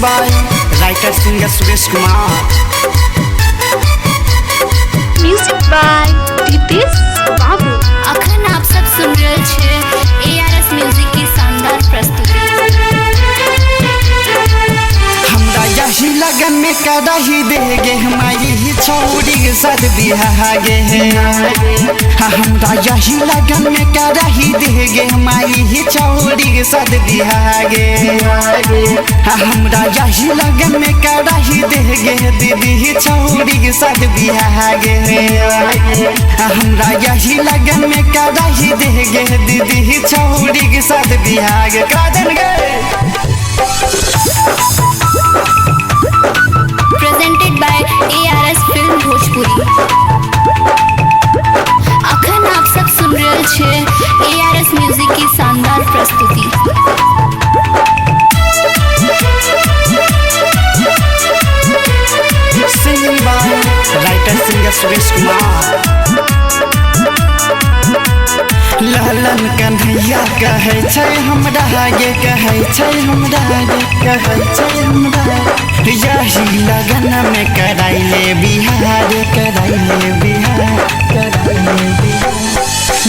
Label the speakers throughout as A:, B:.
A: By writer singer Suresh Kumar.
B: Music by Dipesh Babu.
C: अखन आप सब सुन रहे छे ARS म्यूजिक की शानदार प्रस्तुति।
A: हमरा यही लगन में कराही देगे हमारी छोड़ी के साथ बिहागे हमरा यही लगन में कराही देगे हमारी छोड़ी के साथ बिहागे हमरा यही लगन में कराही देगे दीदी छोड़ी के साथ बिहागे हमरा यही लगन में कराही देगे दीदी छोड़ी के साथ बिहागे कादन गए।
C: Presented by ARS film Bhojpuri. अखन आप सब सुन रहे छे ARS म्यूजिक की शानदार प्रस्तुति।
A: Singing by writer singer Suresh Kumar. ललन कन्हैया कहै छै हमरा आगे कहै छै हमरा आगे कहै छै हमरा यही लगन में कराइले बिहार कराइले बिहार कराइले बिहार।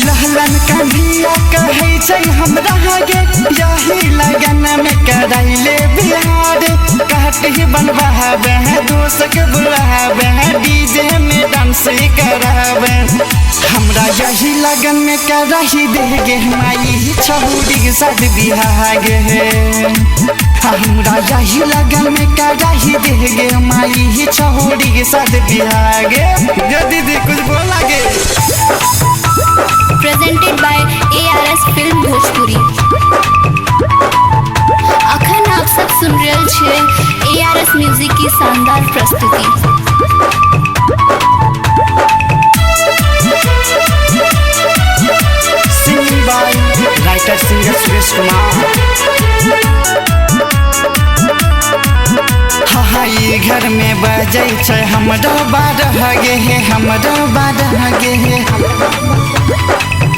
A: ललन कन्हैया कहै छै हमरा आगे यही लगन में कराइले बिहार कहती बनवावे दोस्त के बुलावे डीजे में डांस करावे हमरा यही लगन में कराही देगे हमारी छोड़ी के साथ बिहागे हमरा यही लगन में कराही देगे हमारी छोड़ी के साथ बिहागे। दीदी कुछ बोलागे।
C: Presented by ARS film Bhojpuri. अखन आप सब सुन रहे छे ARS म्यूजिक की शानदार प्रस्तुति।
A: Singing by writer singer Suresh Kumar. हाई घर में बजै छै हमरा बारह गे हमरा बारह गे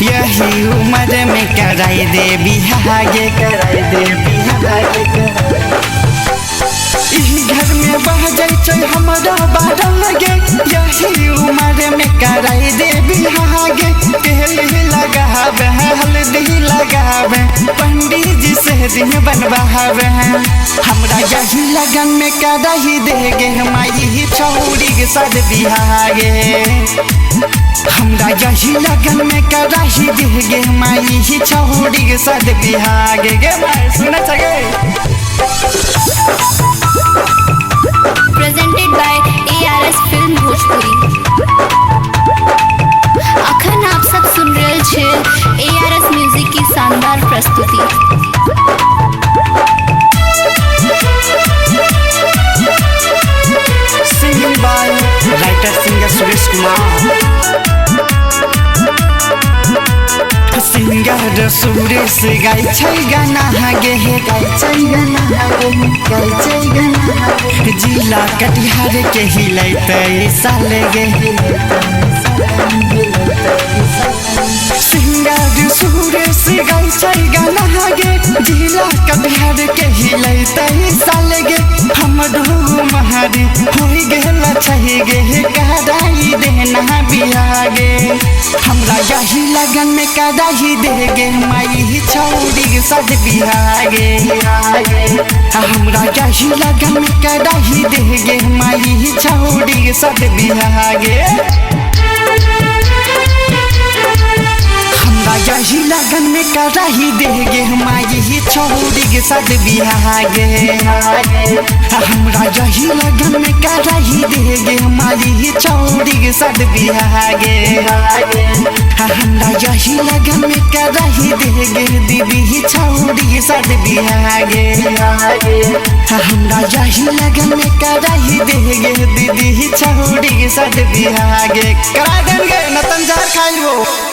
A: यही उम्र में कराई दे बिहागे कराई दे बिहागे घर में बजै छै हमरा बारह गे यही उम्र में कराई दे बिहागे तेल लगावे हल्दी लगावे पंडित जी से दिन बनवावे हमरा यही लगन में कराही देगे हमारी छोड़ी के साथ बिहागे हमरा यही लगन में कराही देगे हमारी छोड़ी के साथ बिहागे गे भाई सुना सके।
C: Presented by ARS film Bhojpuri. अखन आप सब सुन रहे छे ARS म्यूजिक की शानदार प्रस्तुति।
A: Singing by writer singer Suresh Kumar. Singer Suresh गाय छै गाना गे गाय छै गाना गाय छै गाना जिला कटिहार के हिलैते साल गे सिंगर सुरेश गाय छै गाना गे जिला कटिहार के हिलैते साल गे हमरो महारी होई गेल छै गे कराई देना बिहागे हमरा यही लगन में कराही देगे हमारी छोड़ी के साथ बिहागे हमरा यही लगन में कराही देगे हमारी छोड़ी के साथ बिहागे हमरा यही लगन में कराही देगे हमारी छोड़ी के साथ बिहागे हमरा यही लगन में कराही देगे हमारी छोड़ी के साथ बिहागे हमरा यही लगन में कराही देगे दीदी छोड़ी के साथ बिहागे हमरा यही लगन में कराही देगे दीदी छोड़ी के साथ बिहागे करा देंगे नतन जार खाइल वो।